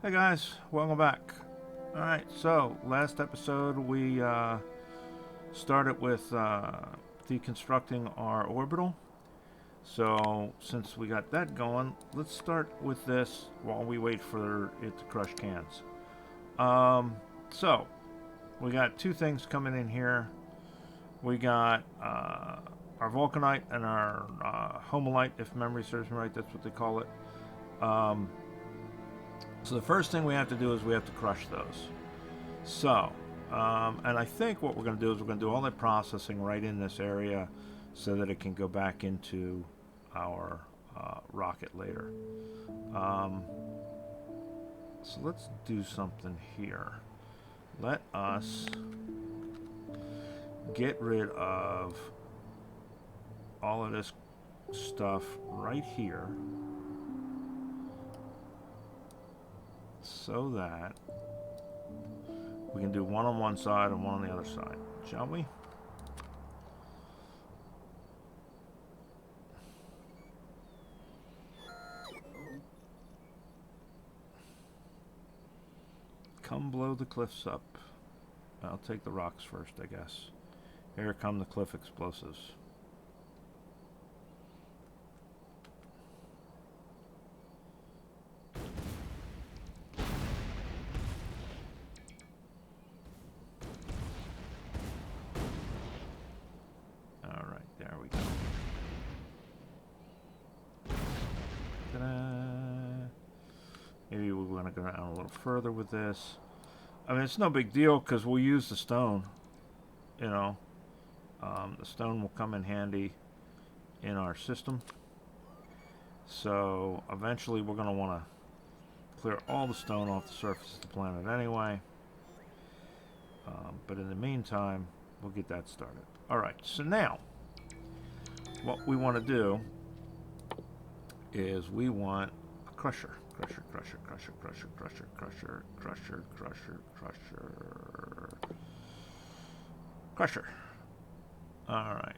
Hey guys, welcome back. Alright, so last episode we started with deconstructing our orbital. So since we got that going, let's start with this while we wait for it to crush cans. So we got two things coming in here. We got our vulcanite and our homolite, if memory serves me right, that's what they call it. So the first thing we have to do is we have to crush those. So, and I think what we're going to do is we're going to do all that processing right in this area so that it can go back into our rocket later. So let's do something here. Let us get rid of all of this stuff right here so that we can do one on one side and one on the other side, shall we? Come blow the cliffs up. I'll take the rocks first, I guess. Here come the cliff explosives. Alright, there we go. Ta-da! Maybe we want to go down a little further with this. I mean, it's no big deal because we'll use the stone. You know, the stone will come in handy in our system. So eventually we're going to want to clear all the stone off the surface of the planet anyway. But in the meantime, we'll get that started. Alright, so now what we want to do is we want a crusher. Crusher. Alright.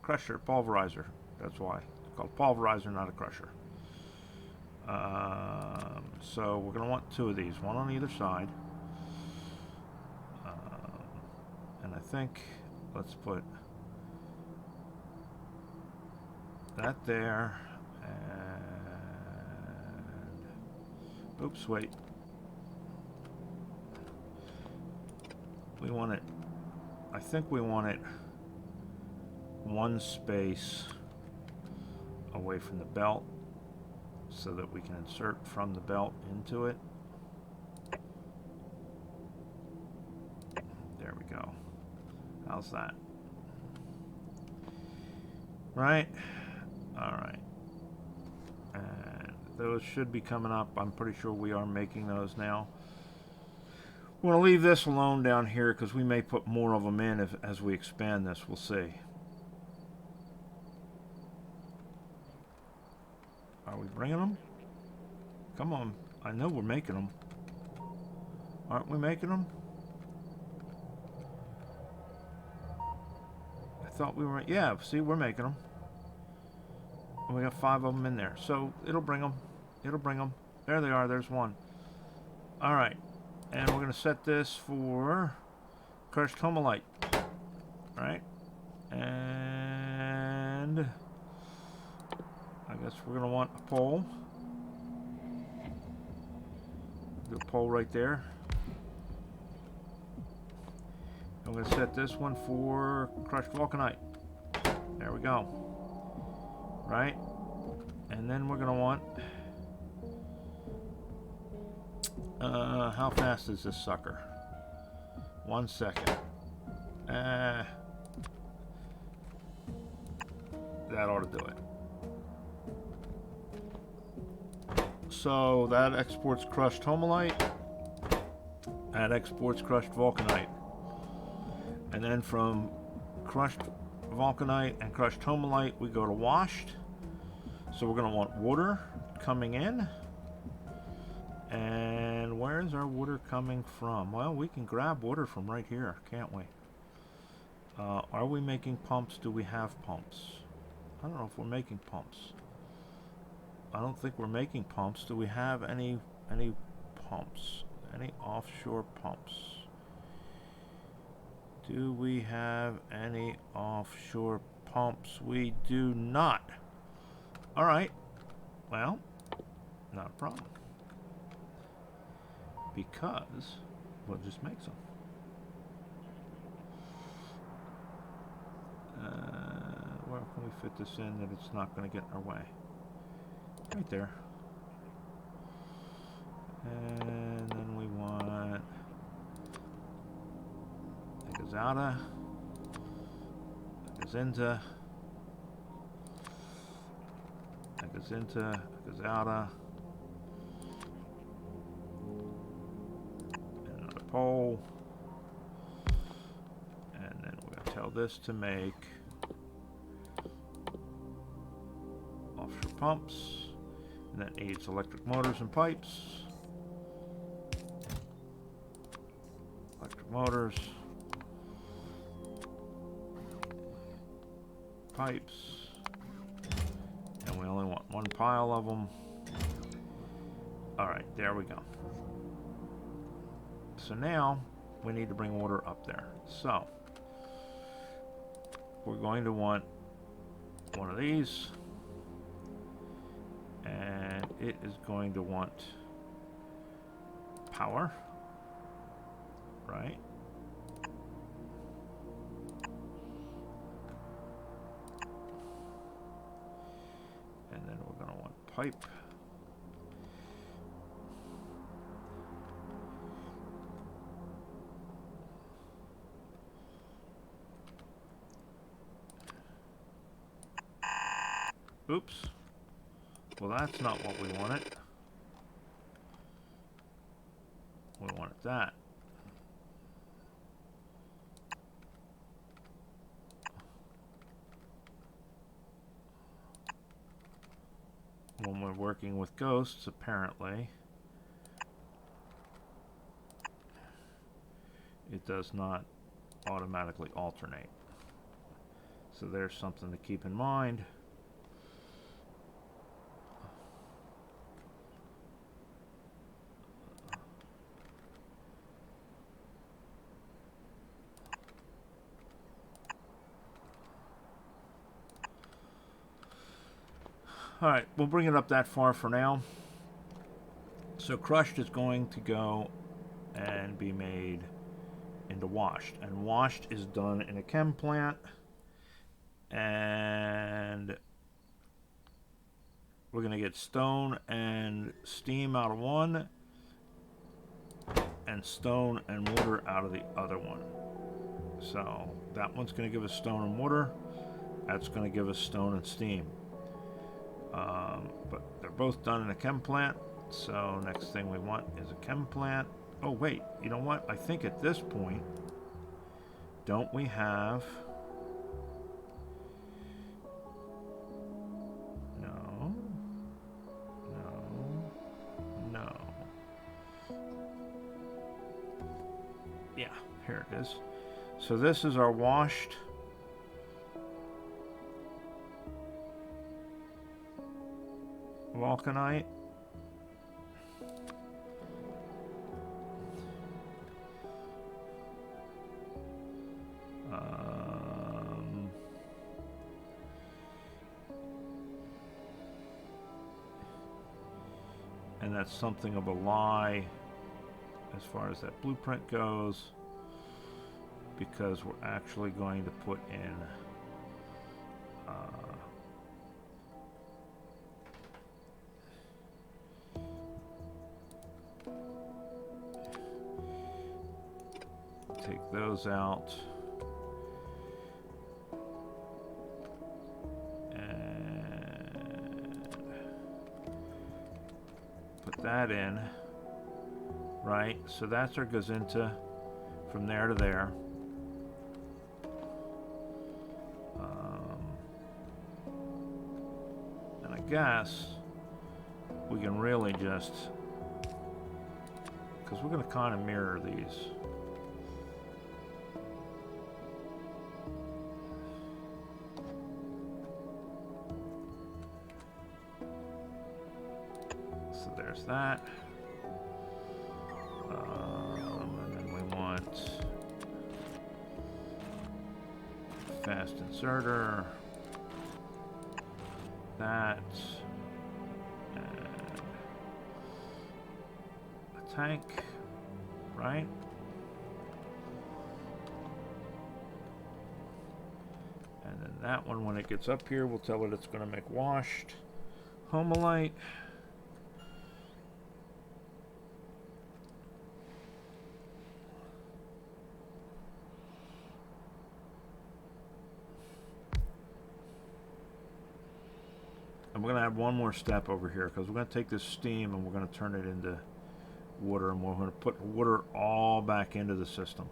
Crusher, pulverizer. That's why. It's called pulverizer, not a crusher. So we're going to want two of these. One on either side. And I think, let's put that there. And oops, wait. We want it, I think we want it one space away from the belt so that we can insert from the belt into it. There we go. How's that? Right? Alright. And those should be coming up. I'm pretty sure we are making those now. We're going to leave this alone down here because we may put more of them in as we expand this. We'll see. Are we bringing them? Come on. I know we're making them. Aren't we making them? I thought we were... Yeah, see, we're making them. And we got 5 of them in there. So it'll bring them. It'll bring them. There they are. There's one. All right. And we're going to set this for crushed homolite. Right? And I guess we're going to want a pole. Do a pole right there. I'm going to set this one for crushed vulcanite. There we go. Right? And then we're going to want... how fast is this sucker? 1 second. That ought to do it. So that exports crushed homolite. That exports crushed vulcanite. And then from crushed vulcanite and crushed homolite, we go to washed. So we're going to want water coming in. And where's our water coming from? Well, we can grab water from right here, can't we? Are we making pumps? Do we have pumps? I don't know if we're making pumps. I don't think we're making pumps. Do we have any pumps? Any offshore pumps? Do we have any offshore pumps? We do not. All right. Well, not a problem. Because we'll just make some. Where can we fit this in that it's not going to get in our way? Right there. And then we want a Gazauta, a Gazinta, a Gazinta, a Gazauta, and another pole. And then we're going to tell this to make offshore pumps. And that needs electric motors and pipes. Electric motors. Pipes. And we only want one pile of them. Alright, there we go. So now we need to bring water up there. So we're going to want one of these. And it is going to want power, right? And then we're going to want pipe. Oops. Well, that's not what we wanted. We wanted that. When we're working with ghosts, apparently, it does not automatically alternate. So there's something to keep in mind. Alright, we'll bring it up that far for now. So crushed is going to go and be made into washed. And washed is done in a chem plant. And we're going to get stone and steam out of one. And stone and water out of the other one. So that one's going to give us stone and water. That's going to give us stone and steam. But they're both done in a chem plant, so next thing we want is a chem plant. Oh wait, you know what? I think at this point, don't we have... No. Yeah, here it is. So this is our washed... vulcanite. And that's something of a lie as far as that blueprint goes, because we're actually going to put in take those out and put that in, right? So that's our Gazinta from there to there. And I guess we can really just, because we're going to kind of mirror these. That. fast inserter. That. And a tank, right? And then that one, when it gets up here, we'll tell it it's going to make washed Homelite. And we're going to add one more step over here because we're going to take this steam and we're going to turn it into water, and we're going to put water all back into the system.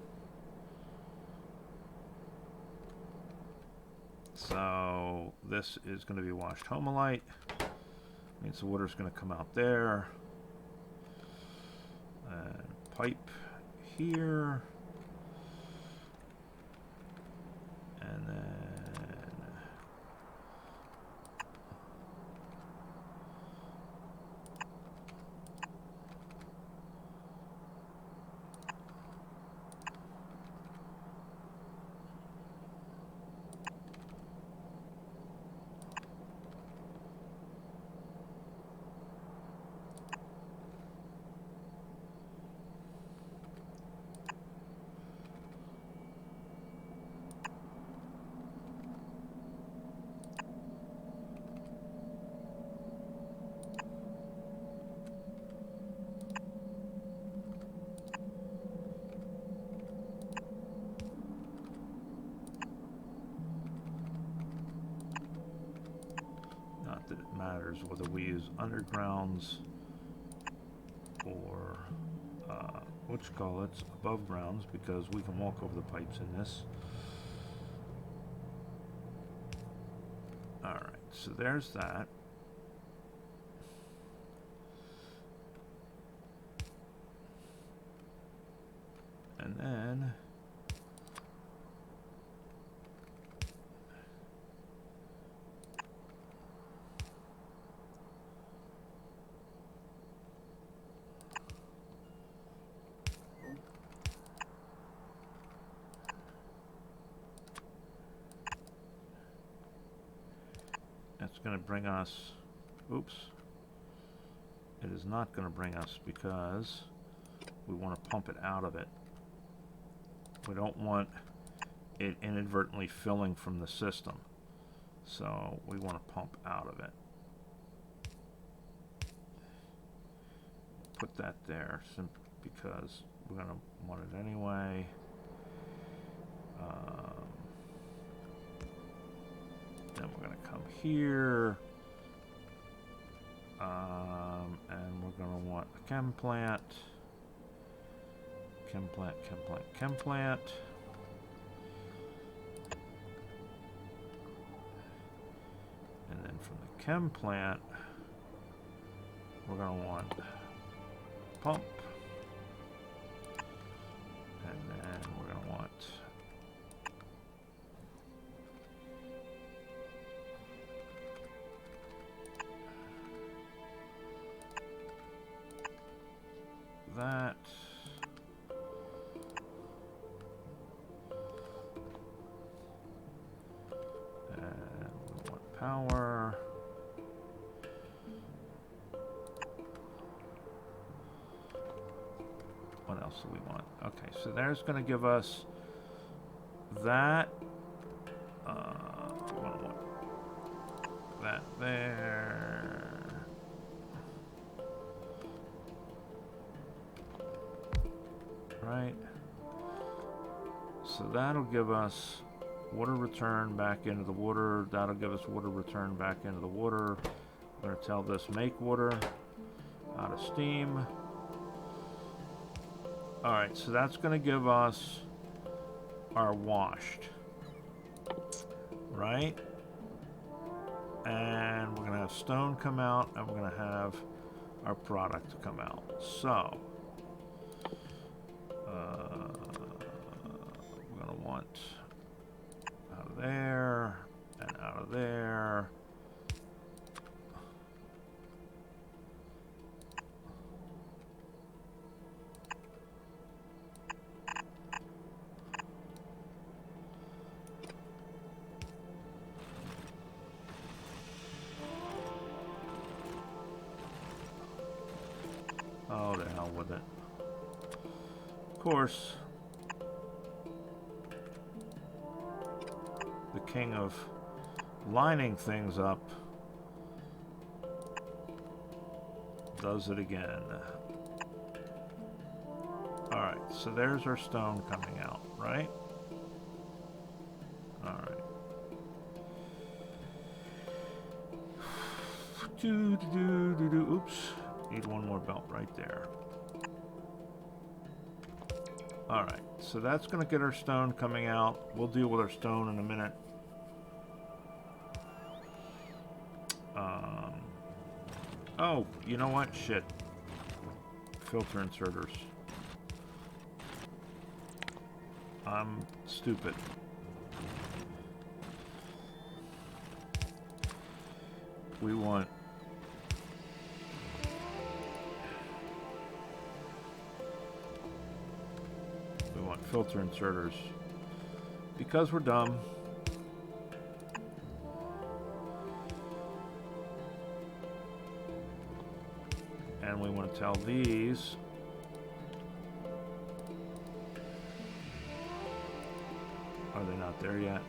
So this is going to be washed Homelite. Means the water's going to come out there. And pipe here. And then that it matters whether we use undergrounds or what you call it, above grounds, because we can walk over the pipes in this. Alright, so there's that. And then that's going to bring us, oops, it is not going to bring us because we want to pump it out of it. We don't want it inadvertently filling from the system, so we want to pump out of it. Put that there simply because we're going to want it anyway. Then we're going to come here, and we're going to want a chem plant. Chem plant, chem plant, chem plant. And then from the chem plant, we're going to want pump. And then we're going to want that. Power. What else do we want? Okay, so there's going to give us that. We're going to want that there. Right. So that'll give us water return back into the water. That'll give us water return back into the water. We're going to tell this make water out of steam. Alright, so that's going to give us our washed. Right? And we're going to have stone come out, and we're going to have our product come out. So, we're going to want out of there, and out of there. Oh, the hell with it. Of course, the king of lining things up does it again. Alright, so there's our stone coming out, right? Alright. Oops. Need one more belt right there. Alright, so that's going to get our stone coming out. We'll deal with our stone in a minute. Oh, you know what? Shit. Filter inserters. I'm stupid. We want filter inserters because we're dumb. And we want to tell these are they not there yet?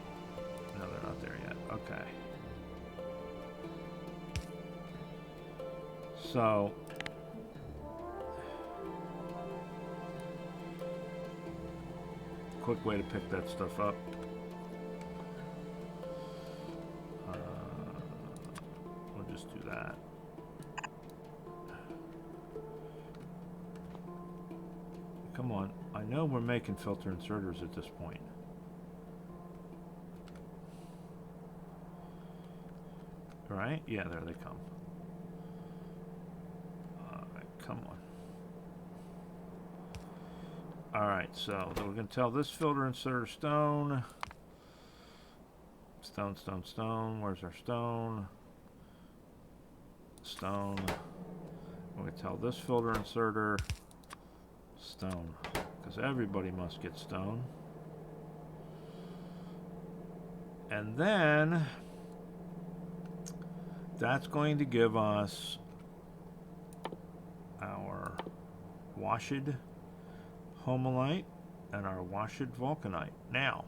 No, they're not there yet. Okay. So quick way to pick that stuff up. We'll just do that. Come on. I know we're making filter inserters at this point. Right? Yeah, there they come. Alright, come on. Alright, so we're going to tell this filter inserter stone. Stone, stone, stone. Where's our stone? Stone. We're going to tell this filter inserter stone. Because everybody must get stone. And then that's going to give us our washed homelite and our washed vulcanite. Now,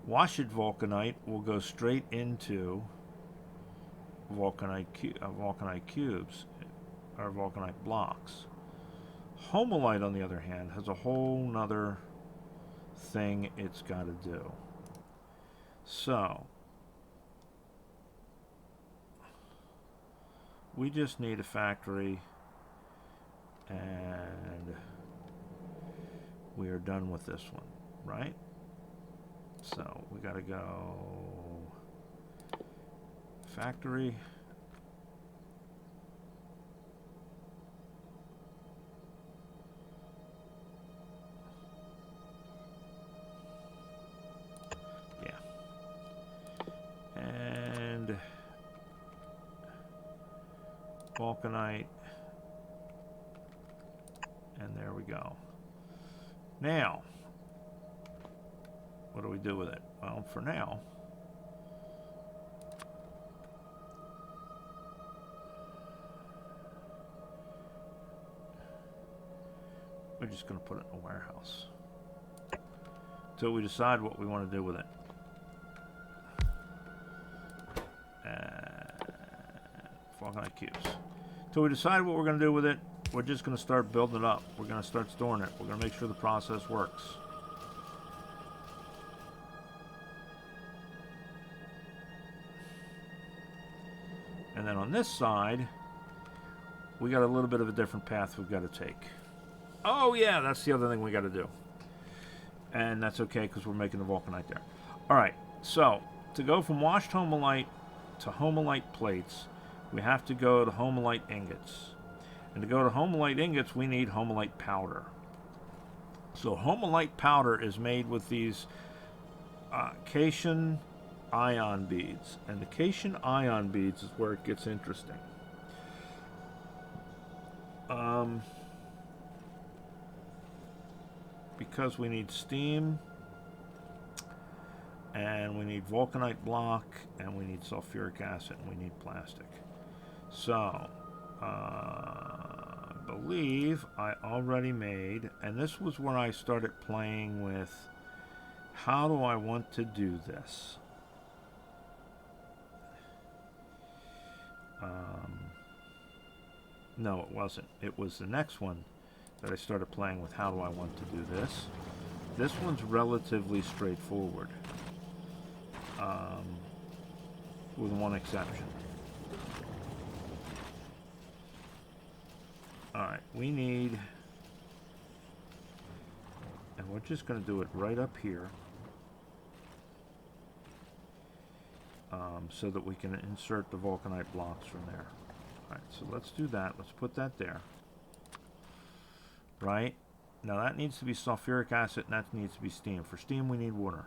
washed vulcanite will go straight into vulcanite cubes or vulcanite blocks. Homelite, on the other hand, has a whole nother thing it's got to do. So we just need a factory and we are done with this one, right? So we got to go factory. Yeah. And vulcanite. And there we go. Now, what do we do with it? Well, for now, we're just going to put it in a warehouse until we decide what we want to do with it. Vulcanite cubes. Until we decide what we're going to do with it, we're just going to start building it up. We're going to start storing it. We're going to make sure the process works. And then on this side, we got a little bit of a different path we've got to take. Oh yeah, that's the other thing we got to do. And that's okay because we're making the vulcanite there. Alright, so to go from washed homelite to homelite plates, we have to go to homelite ingots. And to go to homelite ingots, we need homelite powder. So homelite powder is made with these cation ion beads. And the cation ion beads is where it gets interesting. Because we need steam, and we need vulcanite block, and we need sulfuric acid, and we need plastic. So, believe I already made, and this was when I started playing with how do I want to do this. No, it wasn't. It was the next one that I started playing with how do I want to do this. This one's relatively straightforward, with one exception. Alright, we need, and we're just going to do it right up here, so that we can insert the vulcanite blocks from there. Alright, so let's do that. Let's put that there. Right? Now that needs to be sulfuric acid, and that needs to be steam. For steam, we need water.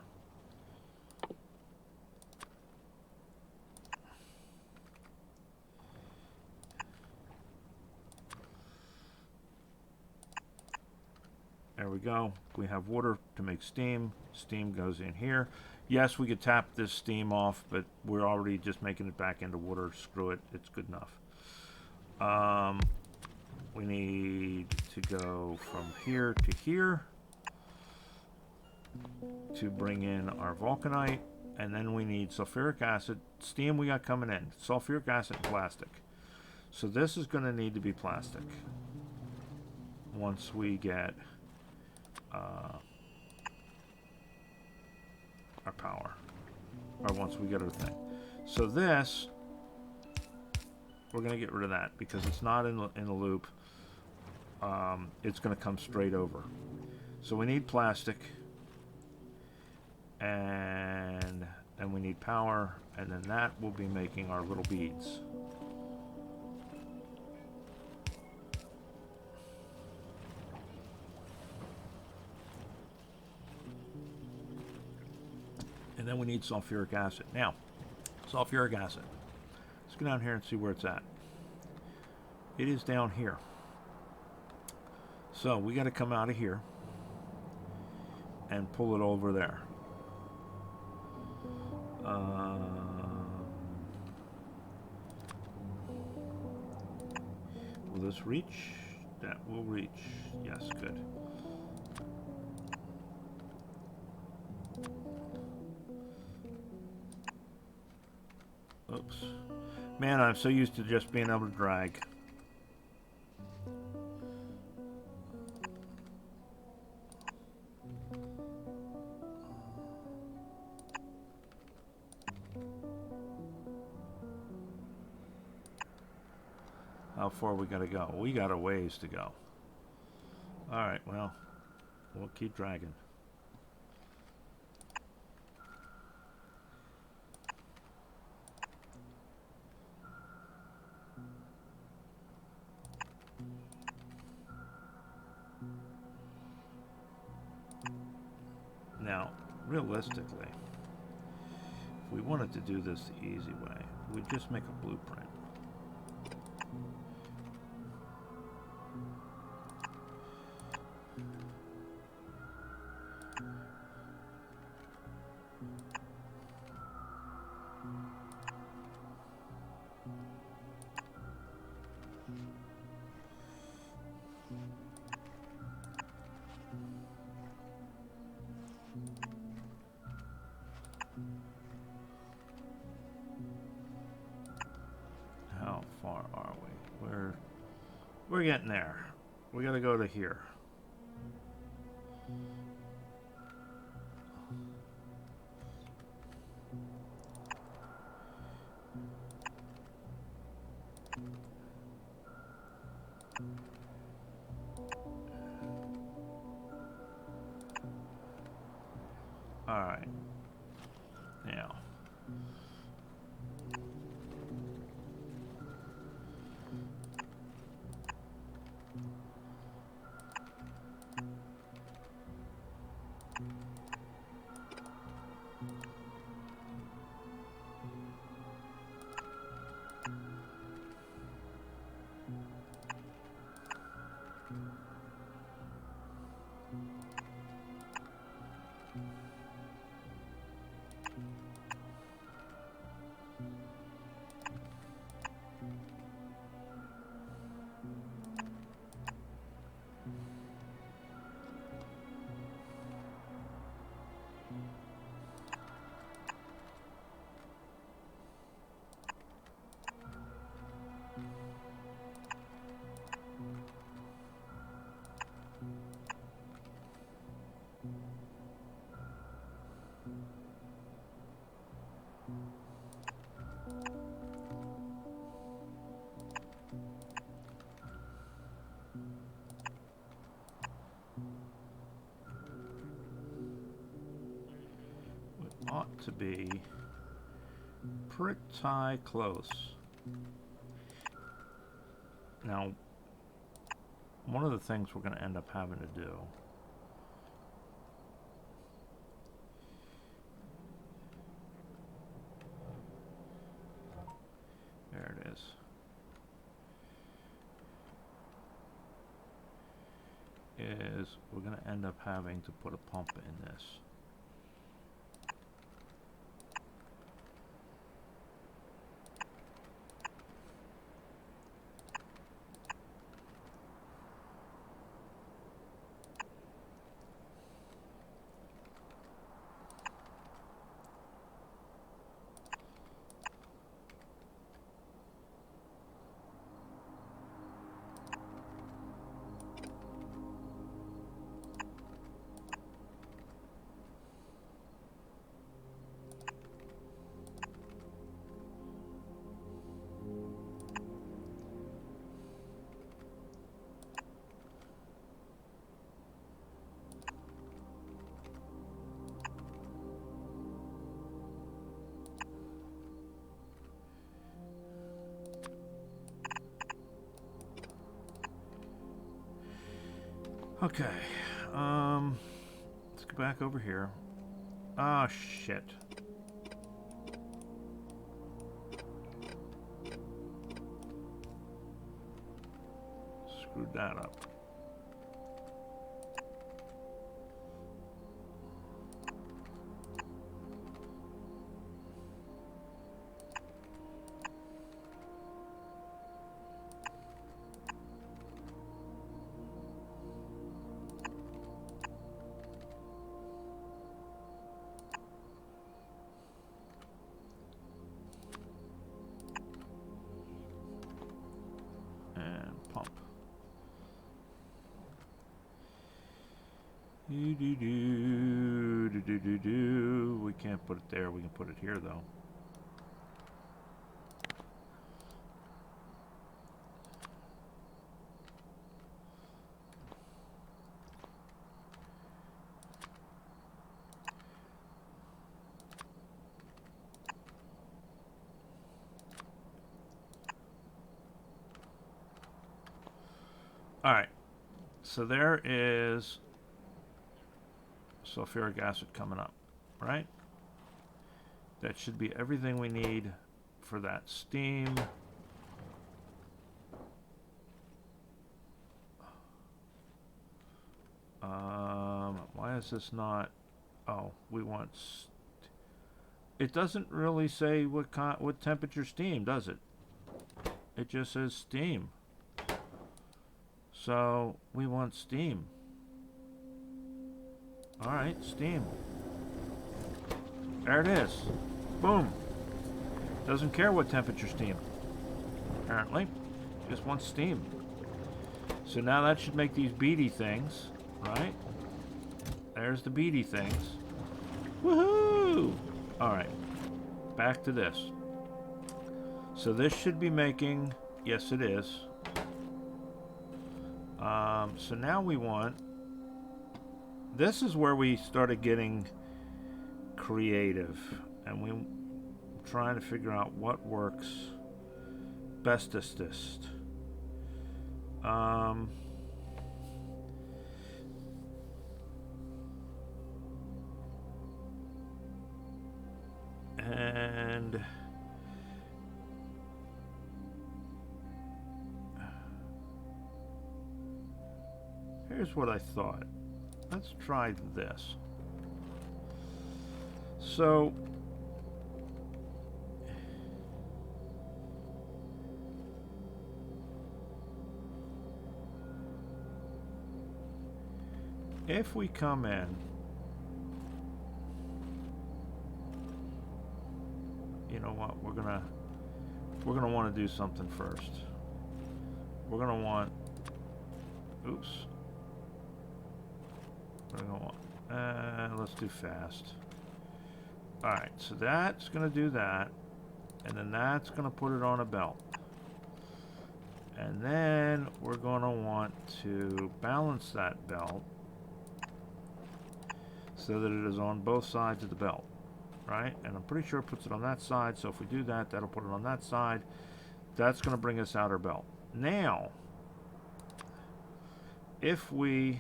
There we go. We have water to make steam. Steam goes in here. Yes, we could tap this steam off, but we're already just making it back into water. Screw it. It's good enough. We need to go from here to here to bring in our vulcanite, and then we need sulfuric acid. Steam we got coming in. Sulfuric acid and plastic. So this is going to need to be plastic once we get our power, or once we get our thing. So this, we're going to get rid of that because it's not in the loop. It's going to come straight over. So we need plastic, and then we need power, and then that will be making our little beads. And then we need sulfuric acid. Now, sulfuric acid. Let's go down here and see where it's at. It is down here. So we got to come out of here and pull it over there. Will this reach? That will reach. Yes, good. Oops. Man, I'm so used to just being able to drag. How far we gotta go? We got a ways to go. Alright, well, we'll keep dragging. Now, realistically, if we wanted to do this the easy way, we'd just make a blueprint. How far are we? We're getting there. We gotta go to here. Alright. Now. ought to be pretty close. Now, one of the things we're going to end up having to do there it is we're going to end up having to put a pump in this. Okay, let's go back over here. Ah, shit. Screwed that up. We can't put it there. We can put it here, though. All right. So there is sulfuric acid coming up, right? That should be everything we need for that steam. Why is this not? Oh, we want. It doesn't really say what temperature steam, does it? It just says steam. So we want steam. All right, steam. There it is. Boom. Doesn't care what temperature steam. Apparently. Just wants steam. So now that should make these beady things, right? There's the beady things. Woohoo! Alright. Back to this. So this should be making... Yes, it is. So now we want... This is where we started getting creative, and we're trying to figure out what works bestest. And here's what I thought. Let's try this. So if we come in, you know what, we're gonna want to do something first. We're gonna want, oops. We're gonna want, let's do fast. Alright, so that's gonna do that, and then that's gonna put it on a belt. And then we're gonna want to balance that belt so that it is on both sides of the belt. right? And I'm pretty sure it puts it on that side. So if we do that, that'll put it on that side. That's going to bring us outer belt. Now, if we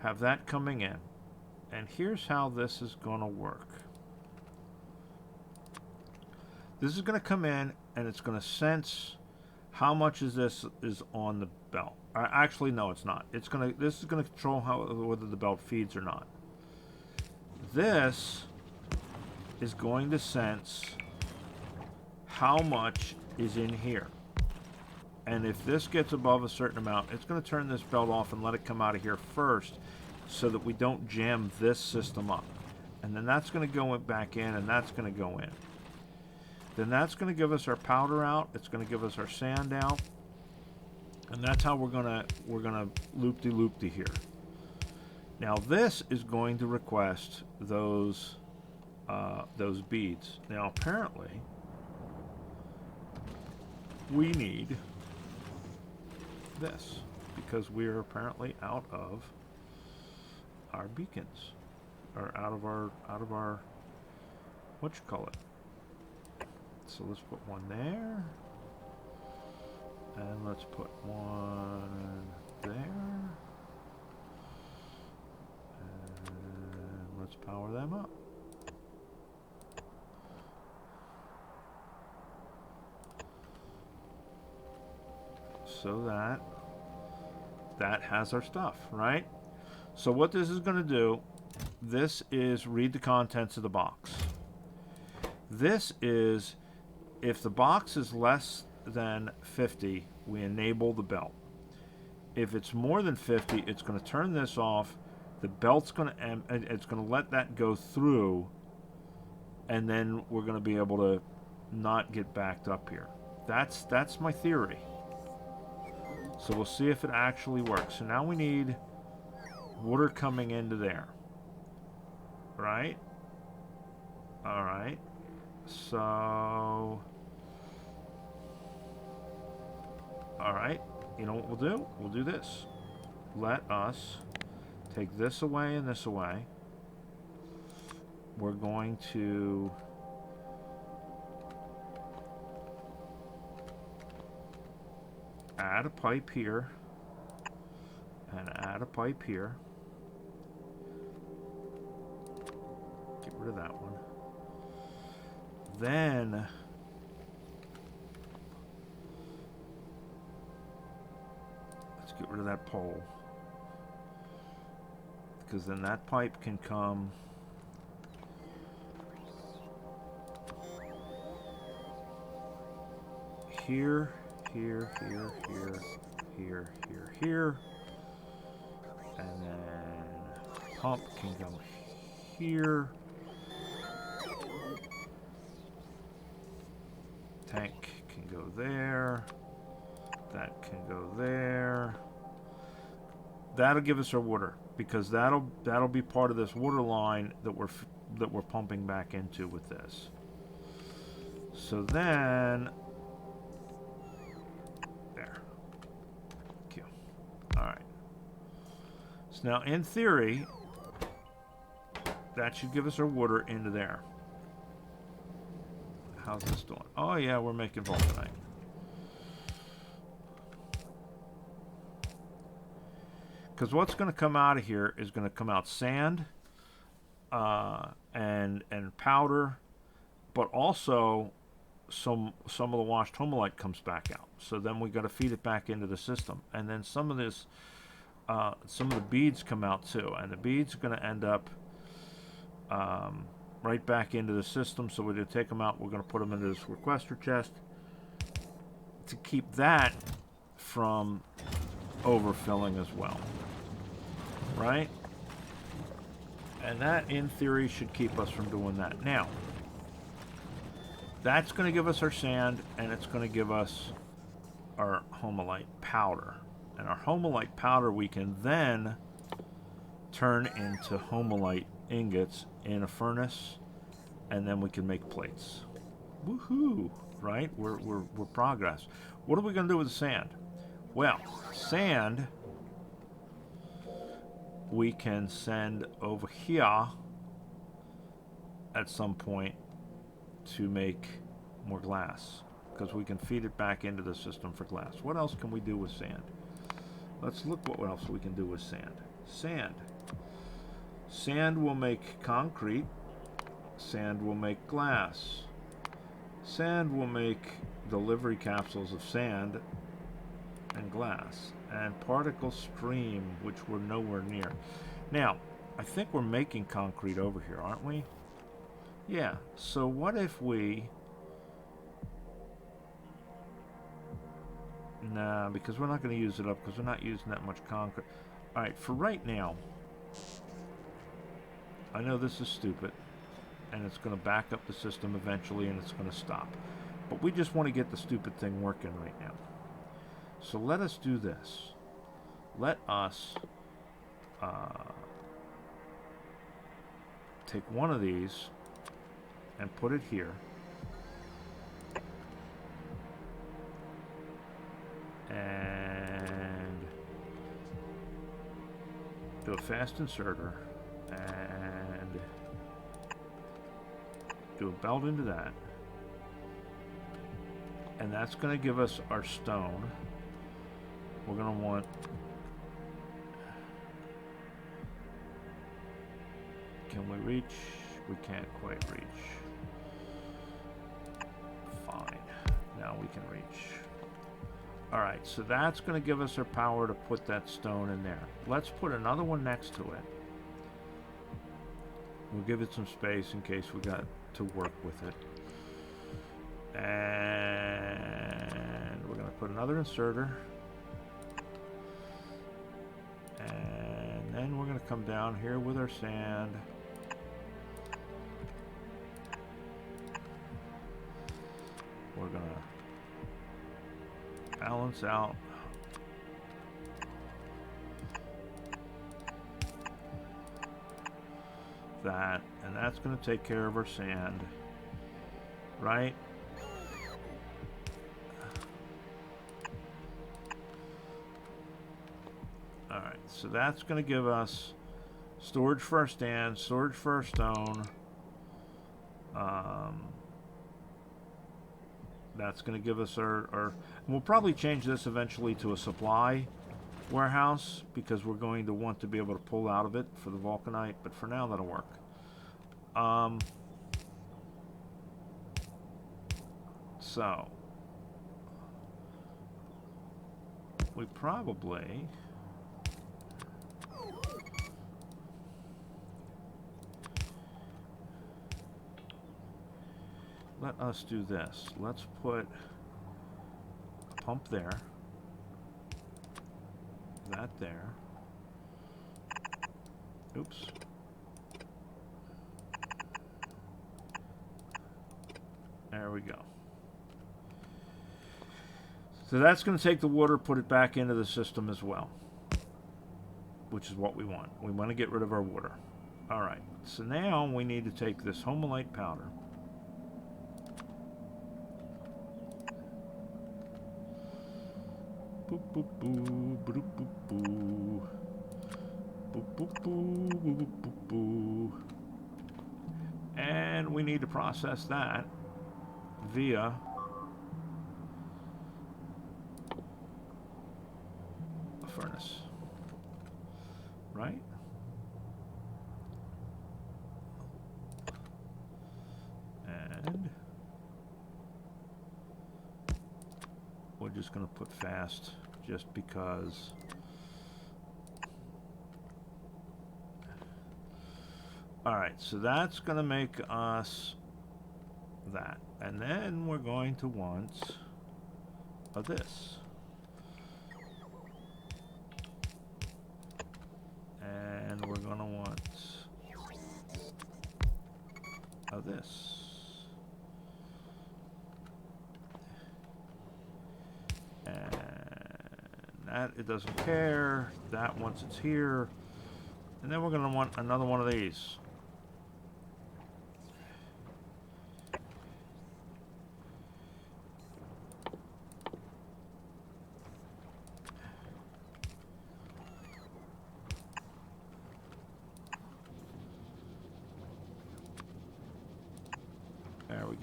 have that coming in, and here's how this is going to work. This is going to come in, and it's going to sense how much is this is on the belt. Actually, no, it's not. This is going to control whether the belt feeds or not. This is going to sense how much is in here. And if this gets above a certain amount, it's going to turn this belt off and let it come out of here first so that we don't jam this system up. And then that's going to go back in, and that's going to go in. Then that's going to give us our powder out. It's going to give us our sand out. And that's how we're gonna loop-de-loop-de here. Now this is going to request those beads. Now apparently we need this because we're apparently out of our beacons, or out of our what you call it. So let's put one there, and let's put one there, and let's power them up. So that has our stuff, right? So what this is going to do, this is read the contents of the box. This is, if the box is less than 50, we enable the belt. If it's more than 50, it's going to turn this off. The belt's going to, it's going to let that go through, and then we're going to be able to not get backed up here. That's my theory. So we'll see if it actually works. So now we need water coming into there. Right? Alright. So... Alright. You know what we'll do? We'll do this. Let us take this away and this away. We're going to... add a pipe here, and add a pipe here. Get rid of that one. Then let's get rid of that pole, because then that pipe can come here, here, here, here, here, here, here, and then pump can go here, tank can go there, that can go there. That'll give us our water, because that'll be part of this water line that we're pumping back into with this. So then. Alright. So now, in theory, that should give us our water into there. How's this doing? Oh, yeah, we're making vulcanite. Because what's going to come out of here is going to come out sand and powder, but also some of the washed homelite comes back out. So then we got to feed it back into the system, and then some of the beads come out too, and the beads are going to end up right back into the system. So we're going to take them out. We're going to put them into this requester chest to keep that from overfilling as well, right? And that, in theory, should keep us from doing that. Now, that's going to give us our sand, and it's going to give us our homelite powder. And our homelite powder we can then turn into homelite ingots in a furnace, and then we can make plates. Woohoo! Right? We're progress. What are we going to do with the sand? Well, sand we can send over here at some point to make more glass, because we can feed it back into the system for glass. What else can we do with sand? Let's look what else we can do with sand. Sand will make concrete. Sand will make glass. Sand will make delivery capsules of sand and glass. And particle stream, which we're nowhere near. Now, I think we're making concrete over here, aren't we? Yeah, so what if we... Nah, because we're not going to use it up, because we're not using that much concrete. Alright, for right now, I know this is stupid, and it's going to back up the system eventually, and it's going to stop. But we just want to get the stupid thing working right now. So let us do this. Let us take one of these and put it here. And do a fast inserter and do a belt into that. And that's going to give us our stone. We're going to want... Can we reach? We can't quite reach. Fine. Now we can reach. Alright, so that's going to give us our power to put that stone in there. Let's put another one next to it. We'll give it some space in case we got to work with it. And we're going to put another inserter. And then we're going to come down here with our sand. We're going to balance out that, and that's going to take care of our sand, right? Alright, so that's going to give us storage for our sand, storage for our stone. That's going to give us our... And we'll probably change this eventually to a supply warehouse, because we're going to want to be able to pull out of it for the vulcanite, but for now that'll work. So we probably... Let us do this. Let's put a pump there. That there. Oops. There we go. So that's going to take the water, put it back into the system as well, which is what we want. We want to get rid of our water. Alright, so now we need to take this homalite powder. Boop, boop, boo, boop, boop, boo. Boop, boop, boo, boop, boop, boop, boo. And we need to process that via a furnace, right? And we're just going to put fast just because. Alright, so that's going to make us that. And then we're going to want this. And we're going to want this. And that, it doesn't care. That once it's here. And then we're going to want another one of these.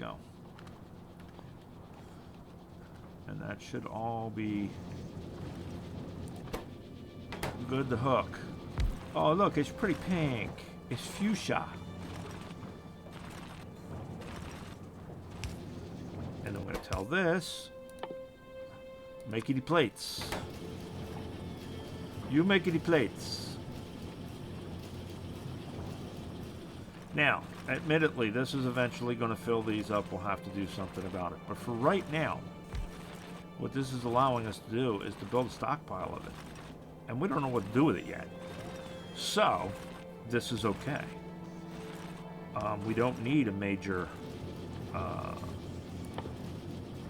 go. And that should all be good to hook. Oh, look, it's pretty pink. It's fuchsia. And I'm going to tell this, makey plates. You makey plates. Now, admittedly, this is eventually going to fill these up. We'll have to do something about it. But for right now, what this is allowing us to do is to build a stockpile of it. And we don't know what to do with it yet. So, this is okay. We don't need a major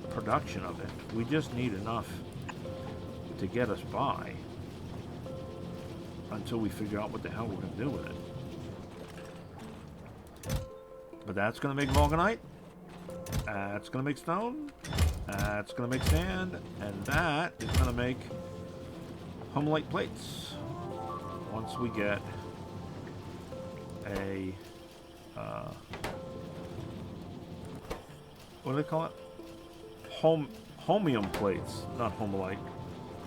production of it. We just need enough to get us by until we figure out what the hell we're going to do with it. But that's going to make vulcanite. That's going to make stone. That's going to make sand. And that is going to make homelite plates. Once we get a... what do they call it? Homium plates. Not homelite.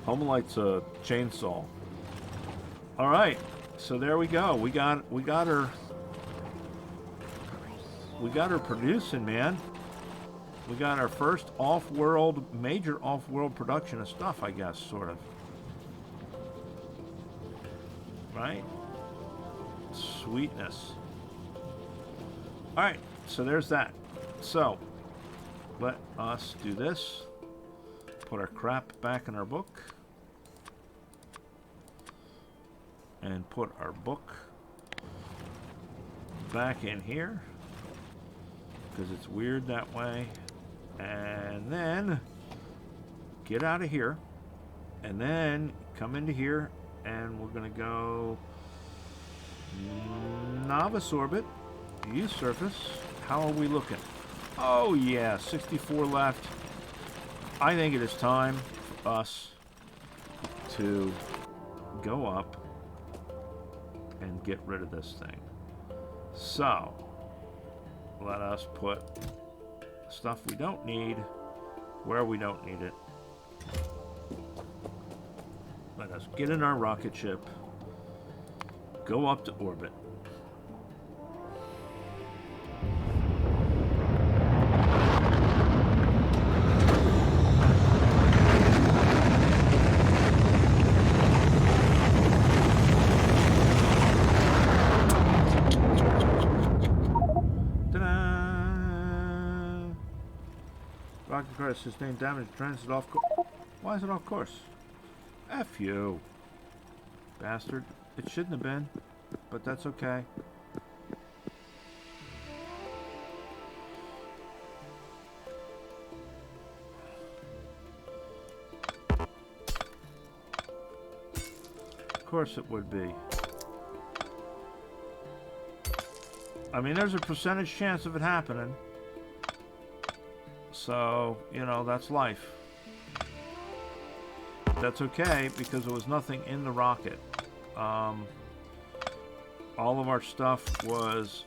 Homelite's a chainsaw. Alright. So there we go. We got her... We got her producing, man. We got our first major off-world production of stuff, I guess, sort of. Right? Sweetness. Alright, so there's that. So, let us do this. Put our crap back in our book. And put our book back in here. Because it's weird that way. And then get out of here. And then come into here. And we're going to go novice orbit. Use surface. How are we looking? Oh yeah, 64 left. I think it is time for us to go up and get rid of this thing. So, let us put stuff we don't need where we don't need it. Let us get in our rocket ship, go up to orbit. Rocket car sustained damage. Transit off course. Why is it off course? F you, bastard. It shouldn't have been, but that's okay. Of course it would be. I mean, there's a percentage chance of it happening. So, you know, that's life. That's okay, because there was nothing in the rocket. All of our stuff was,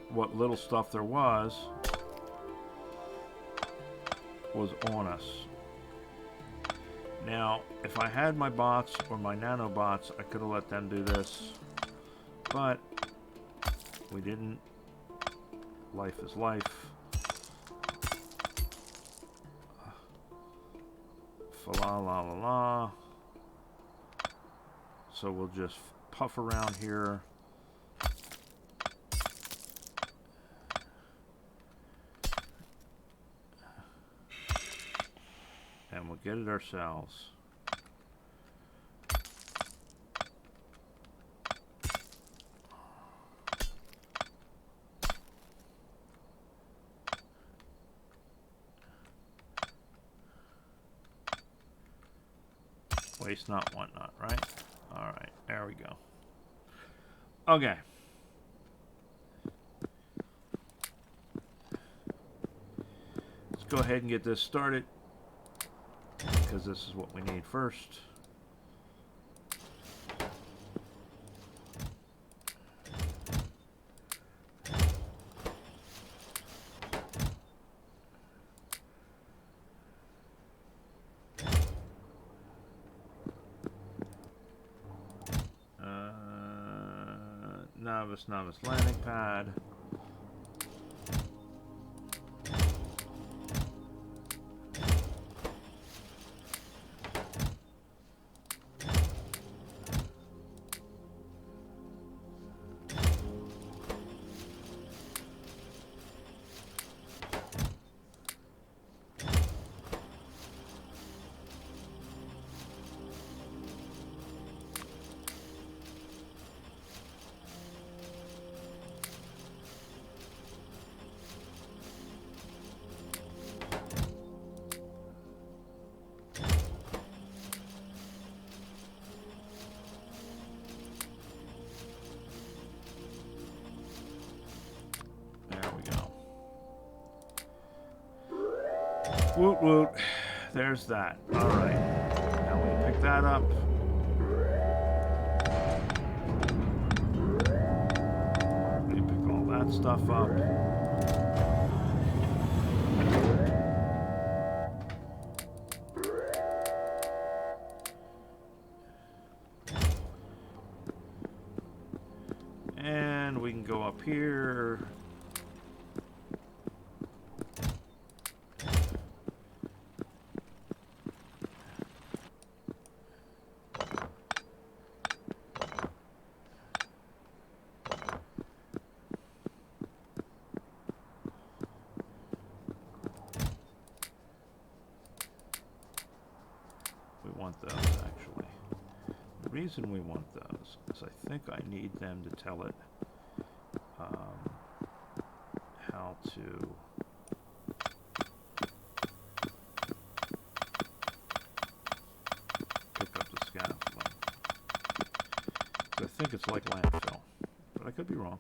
what little stuff there was on us. Now, if I had my bots or my nanobots, I could have let them do this. But we didn't. Life is life. La la la la. So we'll just puff around here. And we'll get it ourselves. Waste not, want not, right? Alright, there we go. Okay. Let's go ahead and get this started, because this is what we need first. Novice landing pad. Woot woot. There's that. Alright. Now we pick that up. We pick all that stuff up. And we can go up here. The reason we want those is I think I need them to tell it how to pick up the scaffolding. So I think it's like landfill, but I could be wrong.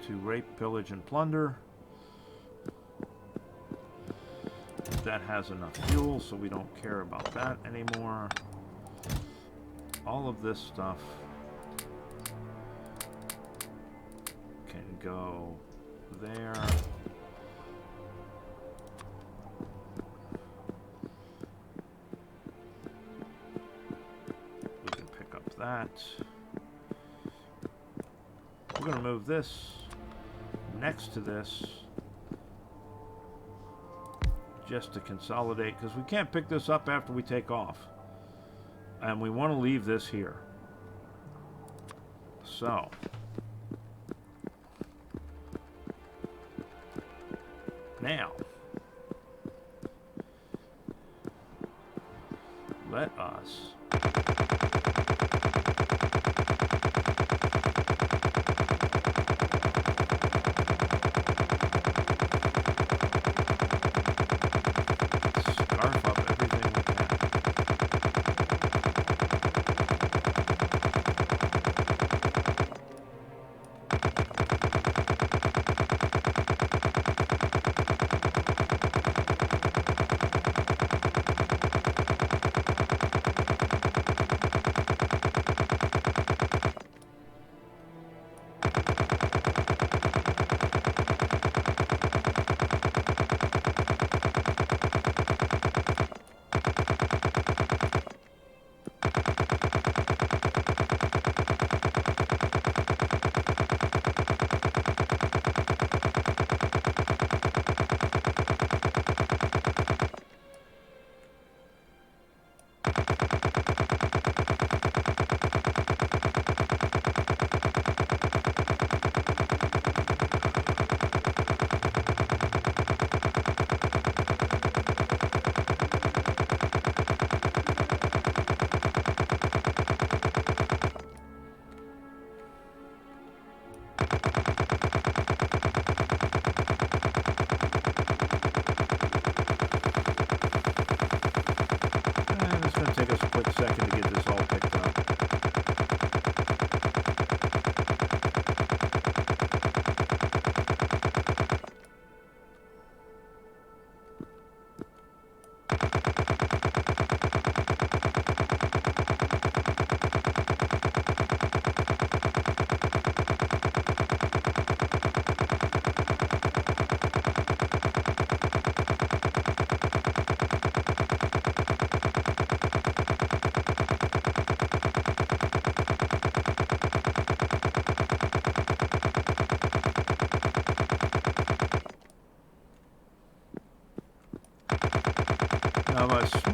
To rape, pillage, and plunder. That has enough fuel, so we don't care about that anymore. All of this stuff can go there. We can pick up that. We're going to move this next to this just to consolidate, because we can't pick this up after we take off, and we want to leave this here. So now let us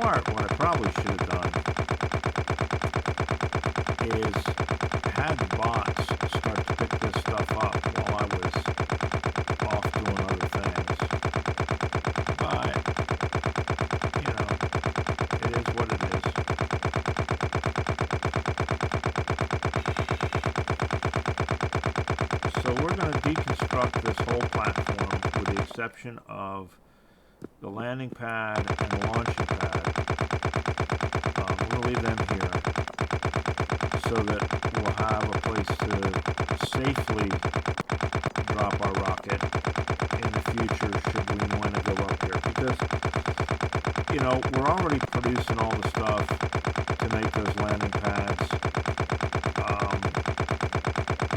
start, what I probably should have done is had the bots start to pick this stuff up while I was off doing other things. But, you know, it is what it is. So we're going to deconstruct this whole platform with the exception of the landing pad and the launching pad. We're going to leave them here so that we'll have a place to safely drop our rocket in the future should we want to go up here. Because, you know, we're already producing all the stuff to make those landing pads.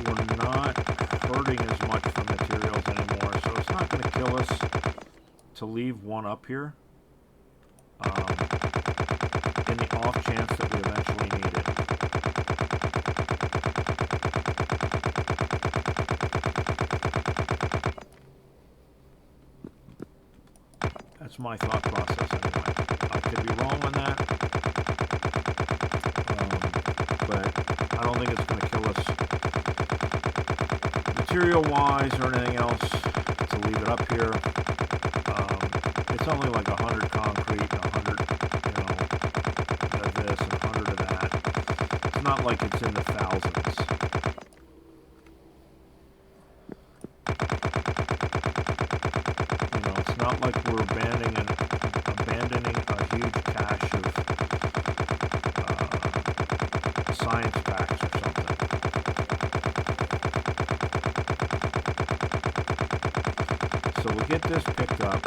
We're not hurting as much for materials anymore, so it's not going to kill us to leave one up here in the off chance that we eventually need it. That's my thought process anyway. I could be wrong on that, but I don't think it's going to kill us material-wise or anything else to leave it up here. It's only like 100 concrete, 100, you know, of this and 100 of that. It's not like it's in the thousands. You know, it's not like we're abandoning a huge cache of science packs or something. So we'll get this picked up.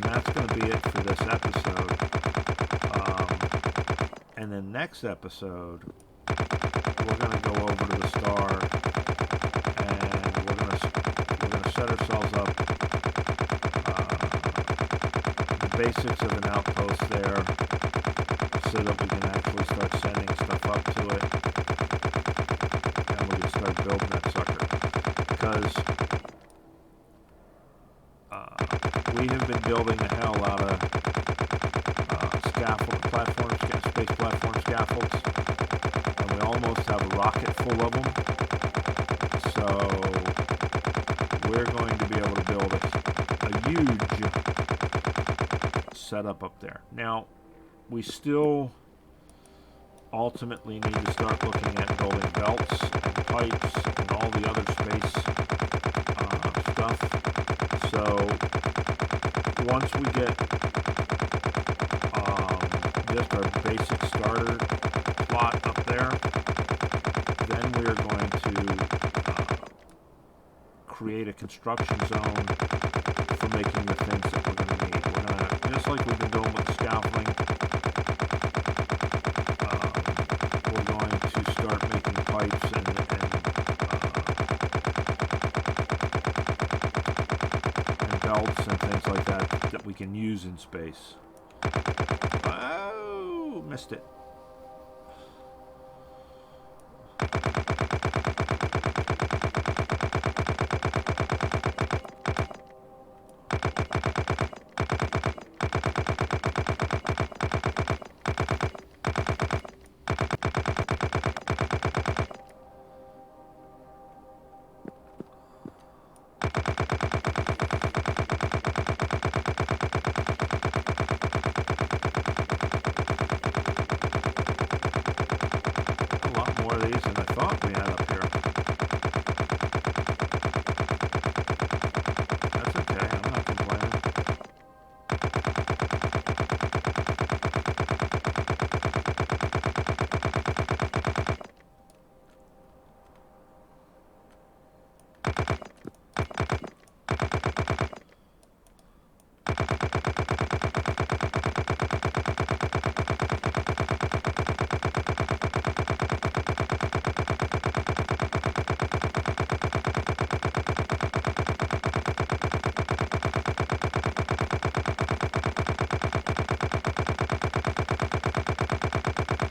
That's going to be it for this episode. And then next episode, we're going to go over to the star, and we're going to set ourselves up the basics of an outpost there, so that we can actually start sending stuff up to it, and we can start building that sucker. Because we have been building the hell out of space platform scaffolds, and we almost have a rocket full of them. So we're going to be able to build a huge setup up there. Now, we still ultimately need to start looking at building belts and pipes and all the other space stuff. So once we get just our basic starter plot up there, then we are going to create a construction zone for making the things that we're going to need. We're going to, just like we've been doing with scaffolding, we're going to start making pipes and belts and things like that that we can use in space. Oh, missed it.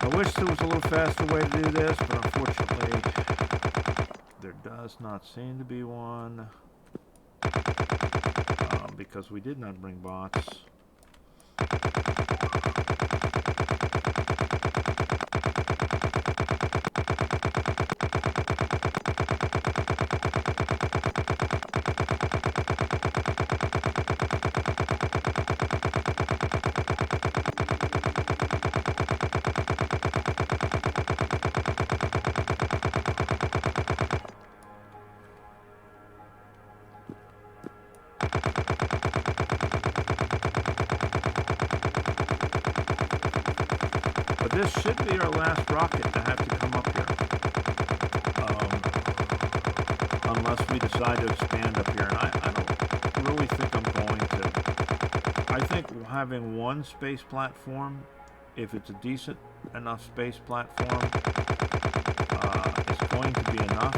I wish there was a little faster way to do this, but unfortunately there does not seem to be one, because we did not bring bots. this should be our last rocket to have to come up here. Unless we decide to expand up here. And I don't really think I'm going to. I think having one space platform, if it's a decent enough space platform, is going to be enough.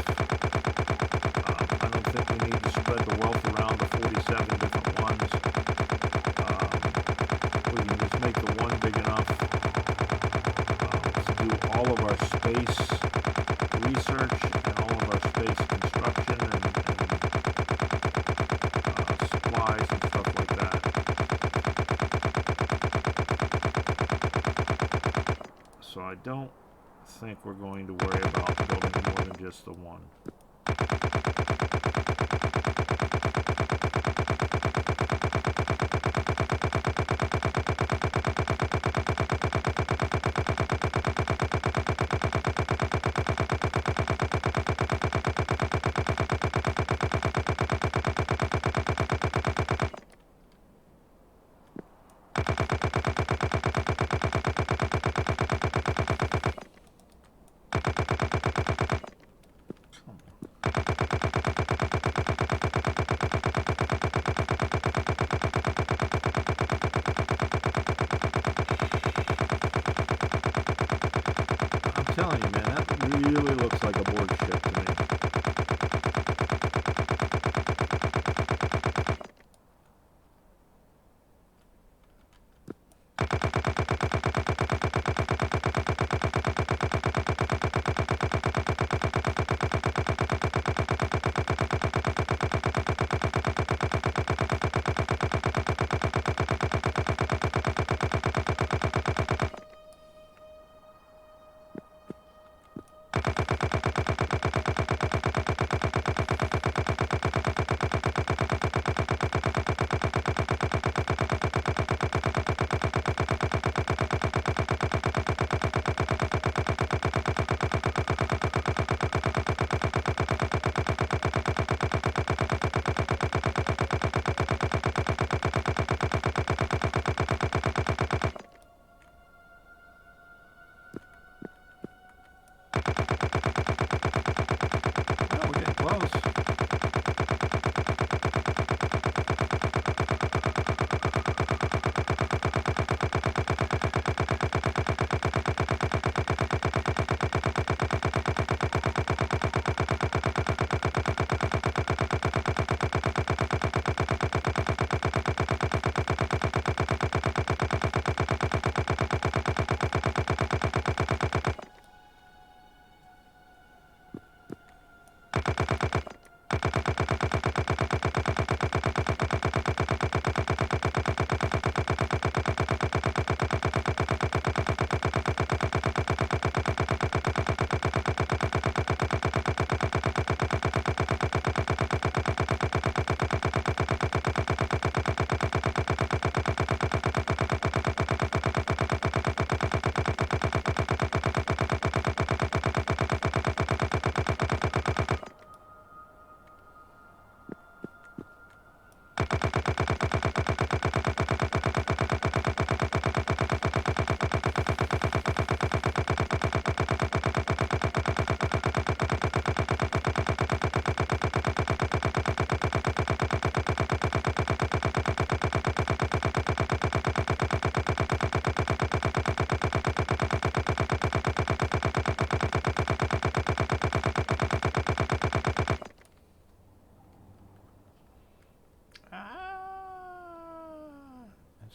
I don't think we need to spread the wealth around the 47 different ones. We can just make the one big enough to do all of our space research and all of our space construction and supplies and stuff like that. So I don't think we're going to worry about building more than just the one. I'm telling you, man, that really looks like a board ship to me.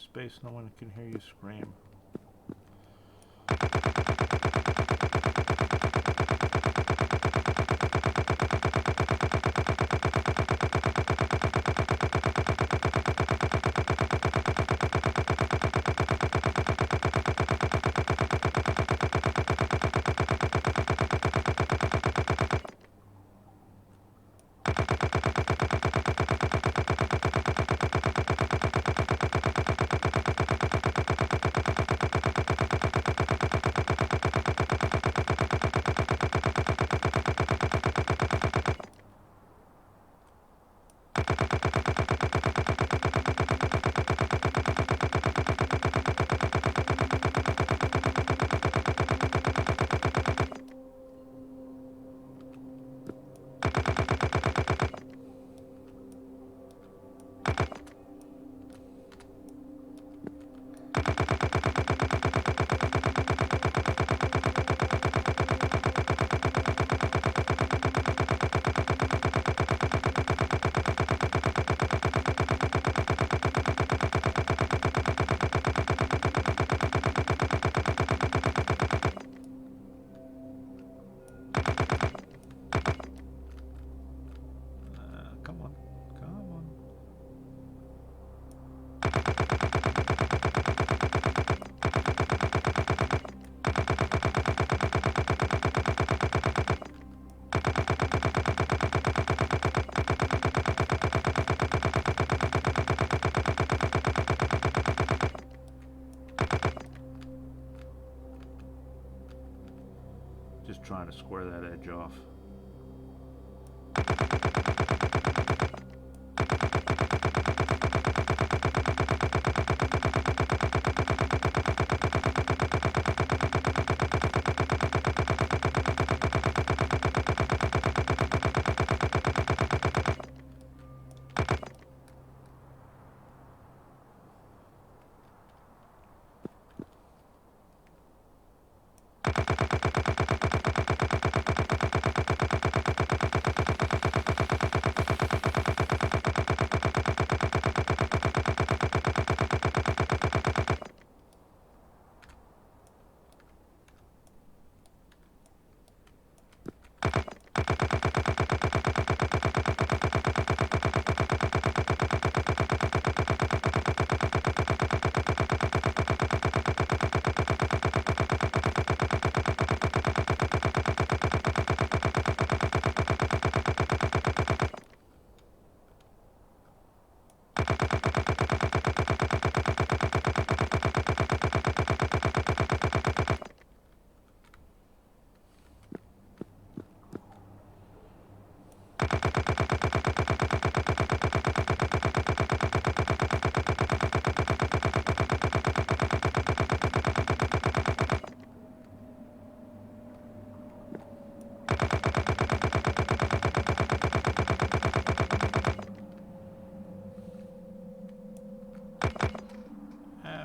Space, no one can hear you scream. Just trying to square that edge off.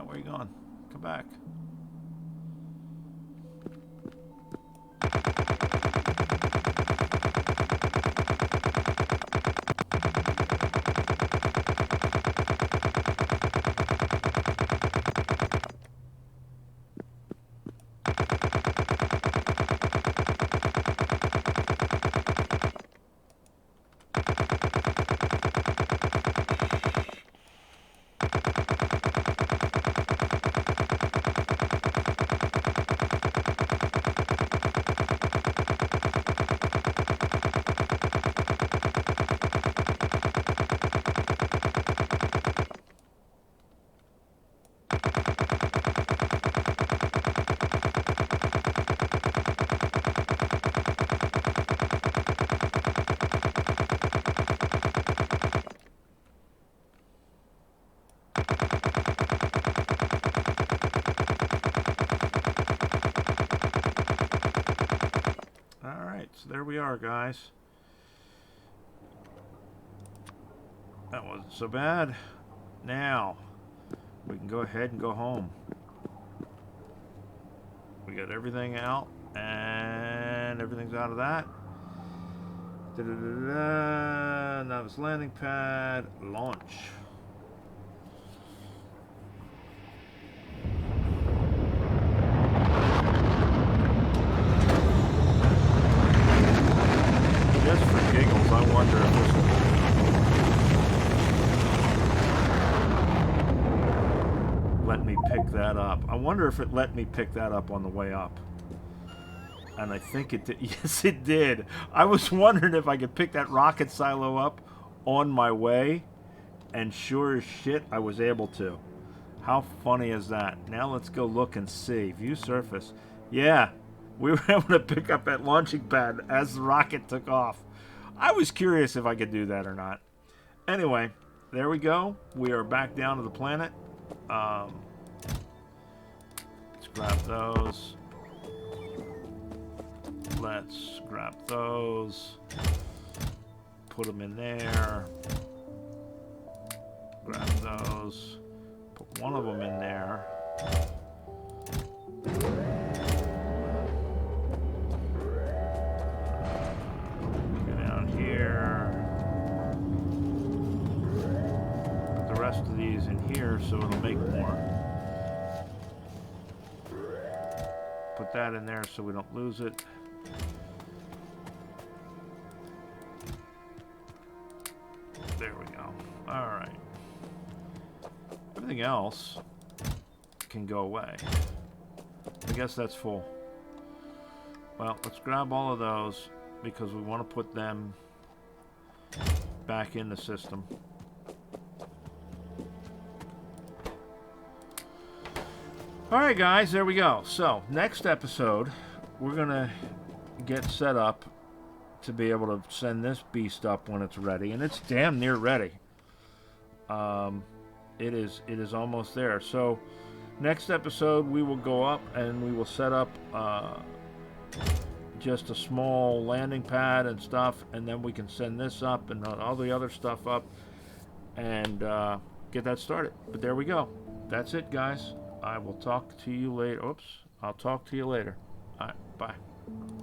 Where are you going? Come back. So there we are, guys. That wasn't so bad. Now, we can go ahead and go home. We got everything out, and everything's out of that. Now this landing pad, launch. Just for giggles, I wonder if this will let me pick that up. I wonder if it let me pick that up on the way up. And I think it did. Yes, it did. I was wondering if I could pick that rocket silo up on my way. And sure as shit, I was able to. How funny is that? Now let's go look and see. View surface. Yeah, we were able to pick up that launching pad as the rocket took off. I was curious if I could do that or not. Anyway, there we go. We are back down to the planet. Let's grab those. Let's grab those. Put them in there. Grab those. Put one of them in there. Go down here. Put the rest of these in here so it'll make more. Put that in there so we don't lose it. There we go. Alright. Everything else can go away. I guess that's full. Well, let's grab all of those because we want to put them back in the system. Alright guys, there we go. So, next episode, we're going to get set up to be able to send this beast up when it's ready, and it's damn near ready. It is almost there. So next episode we will go up and we will set up just a small landing pad and stuff, and then we can send this up and all the other stuff up and get that started. But there we go. That's it, guys. I will talk to you later. Oops. I'll talk to you later. All right. Bye.